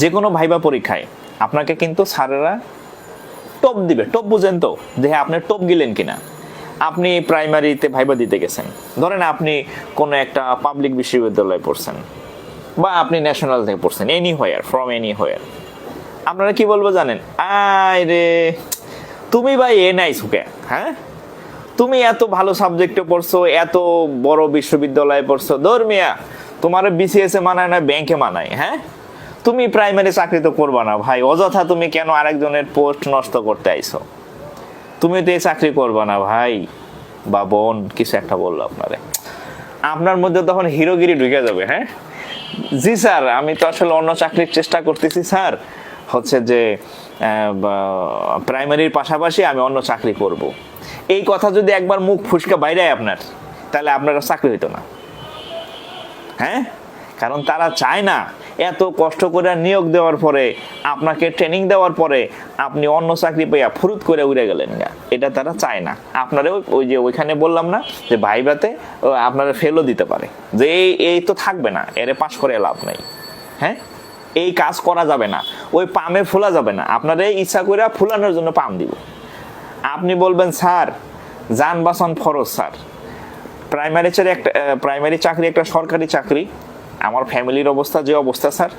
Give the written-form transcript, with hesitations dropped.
যে কোনো ভাইবা পরীক্ষায় আপনাকে কিন্তু স্যারেরা টপ দিবে। টপ বুঝেন তো, দেখে আপনি টপ গেলেন কিনা। আপনি প্রাইমারিতে ভাইবা দিতে গেছেন, ধরেন আপনি কোনো একটা পাবলিক বিশ্ববিদ্যালয়ে পড়ছেন বা আপনি ন্যাশনাল থেকে পড়ছেন, এনি হোয়ার, ফ্রম এনি হোয়ার, আপনারা কি বলবো জানেন? আয় রে, তুমি ভাই এ নাই সুকে, হ্যাঁ তুমি এত ভালো সাবজেক্টে পড়ছো, এত বড় বিশ্ববিদ্যালয়ে পড়ছো, ধর্মিয়া তোমার বিসিএস এ মানায় না, ব্যাংকে মানায়, হ্যাঁ তুমি প্রাইমারি চাকরি তো করবা না ভাই, অযথা তুমি কেন আরেকজনের পোস্ট নষ্ট করতে আইছো, তুমি তো এই চাকরি করবা না ভাই বা বোন, কিছু একটা বললো আপনারে, আপনার মধ্যে তখন হিরোগিরি ঢুকে যাবে। হ্যাঁ জি স্যার, আমি তো আসলে অন্য চাকরির চেষ্টা করতেছি স্যার, হচ্ছে যে প্রাইমারির পাশাপাশি আমি অন্য চাকরি করব। এই কথা যদি একবার মুখ ফুসকে বাইরে আপনার, তাহলে আপনার চাকরি হইতো না। হ্যাঁ, কারণ তারা চায় না এত কষ্ট করে নিয়োগ দেওয়ার পরে, আপনাকে ট্রেনিং দেওয়ার পরে আপনি অন্য চাকরি পেয়ে ফুরুত করে উড়ে গেলেন গা, এটা তারা চায় না। আপনারা ওই যে ওইখানে বললাম না যে ভাইভাতে আপনারা ফেলও দিতে পারে, যে এই তো থাকবে না, এরে পাশ করে লাভ নাই। হ্যাঁ, এই কাজ করা যাবে না, ওই পামে ফোলা যাবে না, আপনারা ইচ্ছা করে ফুলানোর জন্য পাম দিব। আপনি বলবেন স্যার যান বাঁচান ফরজ স্যার, প্রাইমারি চাকরি একটা সরকারি চাকরি, আমার ফ্যামিলির অবস্থা যে অবস্থা স্যার,